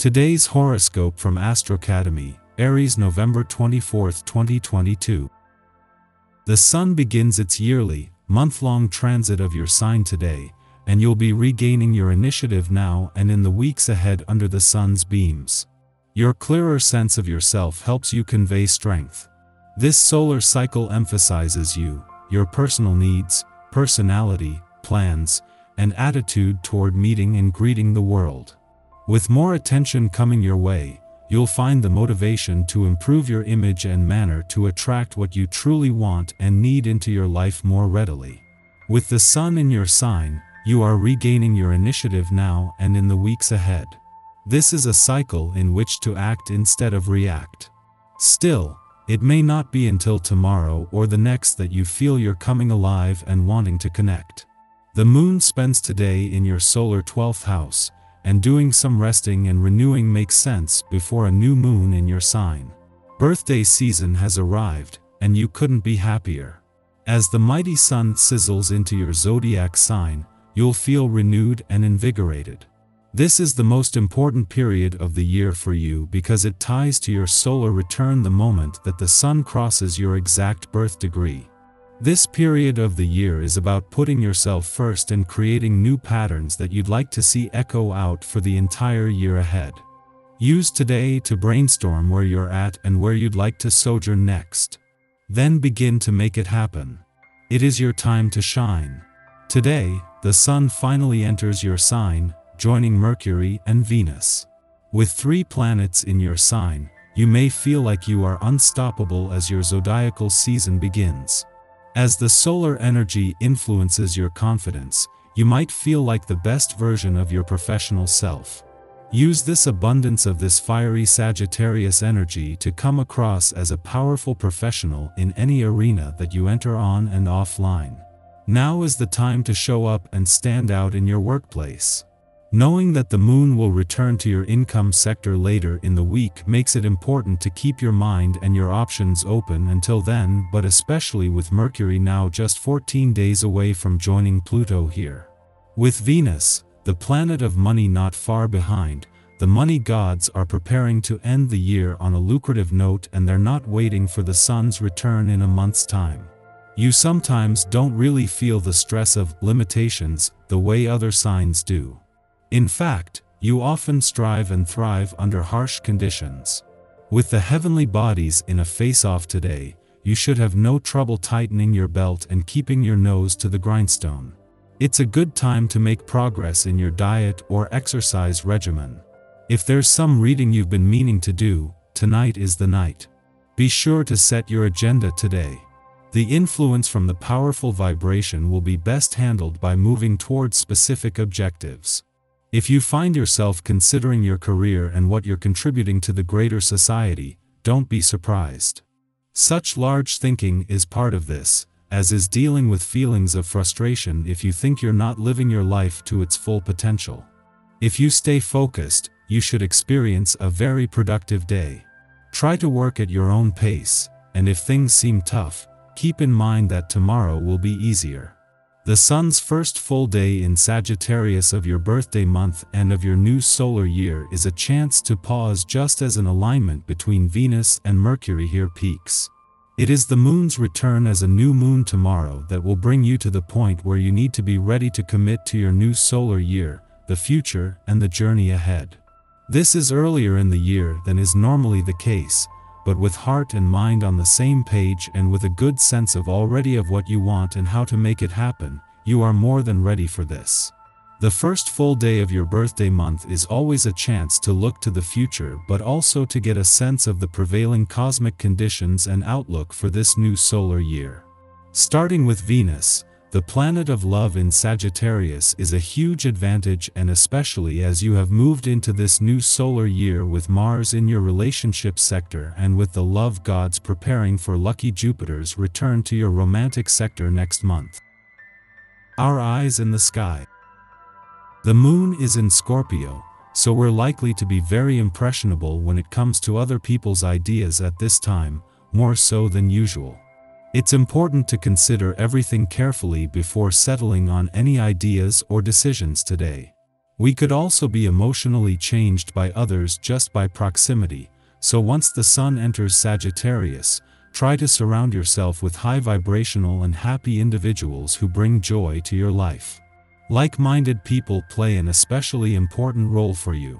Today's horoscope from Astro Academy, Aries, November 24, 2022. The Sun begins its yearly, month-long transit of your sign today, and you'll be regaining your initiative now and in the weeks ahead under the Sun's beams. Your clearer sense of yourself helps you convey strength. This solar cycle emphasizes you, your personal needs, personality, plans, and attitude toward meeting and greeting the world. With more attention coming your way, you'll find the motivation to improve your image and manner to attract what you truly want and need into your life more readily. With the Sun in your sign, you are regaining your initiative now and in the weeks ahead. This is a cycle in which to act instead of react. Still, it may not be until tomorrow or the next that you feel you're coming alive and wanting to connect. The Moon spends today in your solar 12th house, and doing some resting and renewing makes sense before a new moon in your sign. Birthday season has arrived, and you couldn't be happier. As the mighty Sun sizzles into your zodiac sign, you'll feel renewed and invigorated. This is the most important period of the year for you because it ties to your solar return the moment that the Sun crosses your exact birth degree. This period of the year is about putting yourself first and creating new patterns that you'd like to see echo out for the entire year ahead. Use today to brainstorm where you're at and where you'd like to sojourn next. Then begin to make it happen. It is your time to shine. Today, the Sun finally enters your sign, joining Mercury and Venus. With 3 planets in your sign, you may feel like you are unstoppable as your zodiacal season begins. As the solar energy influences your confidence, you might feel like the best version of your professional self. Use this abundance of this fiery Sagittarius energy to come across as a powerful professional in any arena that you enter on and offline. Now is the time to show up and stand out in your workplace. Knowing that the Moon will return to your income sector later in the week makes it important to keep your mind and your options open until then, but especially with Mercury now just 14 days away from joining Pluto here. With Venus, the planet of money, not far behind, the money gods are preparing to end the year on a lucrative note, and they're not waiting for the Sun's return in a month's time. You sometimes don't really feel the stress of limitations the way other signs do. In fact, you often strive and thrive under harsh conditions. With the heavenly bodies in a face-off today, you should have no trouble tightening your belt and keeping your nose to the grindstone. It's a good time to make progress in your diet or exercise regimen. If there's some reading you've been meaning to do, tonight is the night. Be sure to set your agenda today. The influence from the powerful vibration will be best handled by moving towards specific objectives. If you find yourself considering your career and what you're contributing to the greater society, don't be surprised. Such large thinking is part of this, as is dealing with feelings of frustration if you think you're not living your life to its full potential. If you stay focused, you should experience a very productive day. Try to work at your own pace, and if things seem tough, keep in mind that tomorrow will be easier. The Sun's first full day in Sagittarius of your birthday month and of your new solar year is a chance to pause just as an alignment between Venus and Mercury here peaks. It is the Moon's return as a new moon tomorrow that will bring you to the point where you need to be ready to commit to your new solar year, the future, and the journey ahead. This is earlier in the year than is normally the case, but with heart and mind on the same page and with a good sense of what you want and how to make it happen, you are more than ready for this. The first full day of your birthday month is always a chance to look to the future, but also to get a sense of the prevailing cosmic conditions and outlook for this new solar year. Starting with Venus, the planet of love in Sagittarius is a huge advantage, and especially as you have moved into this new solar year with Mars in your relationship sector and with the love gods preparing for lucky Jupiter's return to your romantic sector next month. Our eyes in the sky. The Moon is in Scorpio, so we're likely to be very impressionable when it comes to other people's ideas at this time, more so than usual. It's important to consider everything carefully before settling on any ideas or decisions today. We could also be emotionally changed by others just by proximity, so once the Sun enters Sagittarius, try to surround yourself with high vibrational and happy individuals who bring joy to your life. Like-minded people play an especially important role for you.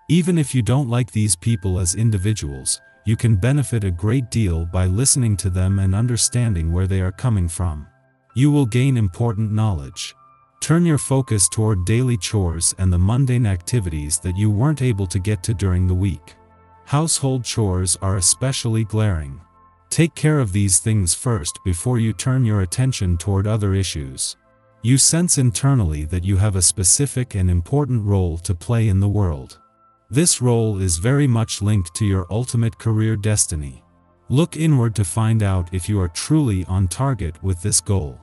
Even if you don't like these people as individuals, you can benefit a great deal by listening to them and understanding where they are coming from. You will gain important knowledge. Turn your focus toward daily chores and the mundane activities that you weren't able to get to during the week. Household chores are especially glaring. Take care of these things first before you turn your attention toward other issues. You sense internally that you have a specific and important role to play in the world. This role is very much linked to your ultimate career destiny. Look inward to find out if you are truly on target with this goal.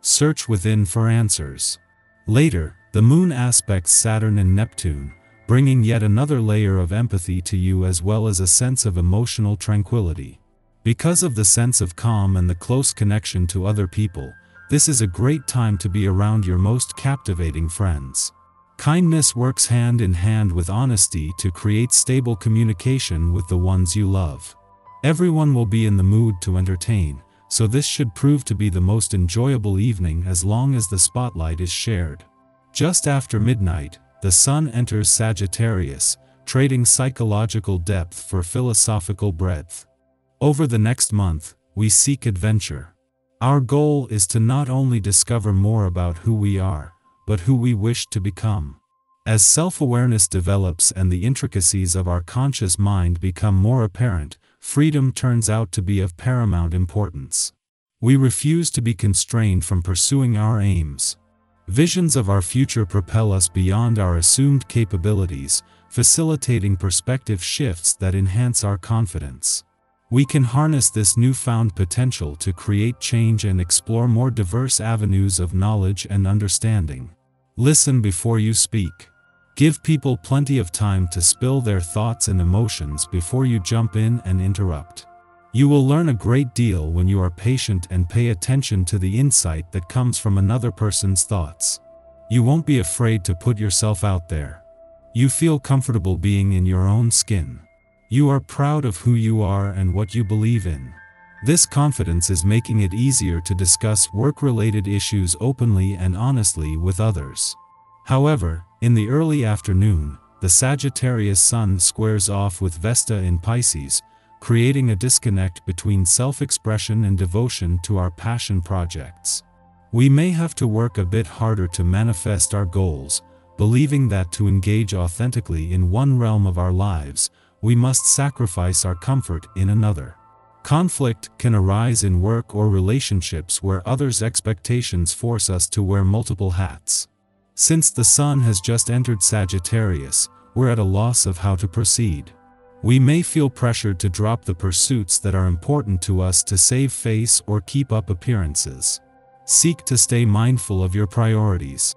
Search within for answers. Later, the Moon aspects Saturn and Neptune, bringing yet another layer of empathy to you as well as a sense of emotional tranquility. Because of the sense of calm and the close connection to other people, this is a great time to be around your most captivating friends. Kindness works hand in hand with honesty to create stable communication with the ones you love. Everyone will be in the mood to entertain, so this should prove to be the most enjoyable evening as long as the spotlight is shared. Just after midnight, the Sun enters Sagittarius, trading psychological depth for philosophical breadth. Over the next month, we seek adventure. Our goal is to not only discover more about who we are, but who we wish to become. As self-awareness develops and the intricacies of our conscious mind become more apparent, freedom turns out to be of paramount importance. We refuse to be constrained from pursuing our aims. Visions of our future propel us beyond our assumed capabilities, facilitating perspective shifts that enhance our confidence. We can harness this newfound potential to create change and explore more diverse avenues of knowledge and understanding. Listen before you speak. Give people plenty of time to spill their thoughts and emotions before you jump in and interrupt. You will learn a great deal when you are patient and pay attention to the insight that comes from another person's thoughts. You won't be afraid to put yourself out there. You feel comfortable being in your own skin. You are proud of who you are and what you believe in. This confidence is making it easier to discuss work-related issues openly and honestly with others. However, in the early afternoon, the Sagittarius Sun squares off with Vesta in Pisces, creating a disconnect between self-expression and devotion to our passion projects. We may have to work a bit harder to manifest our goals, believing that to engage authentically in one realm of our lives, we must sacrifice our comfort in another. Conflict can arise in work or relationships where others' expectations force us to wear multiple hats. Since the Sun has just entered Sagittarius, we're at a loss of how to proceed. We may feel pressured to drop the pursuits that are important to us to save face or keep up appearances. Seek to stay mindful of your priorities.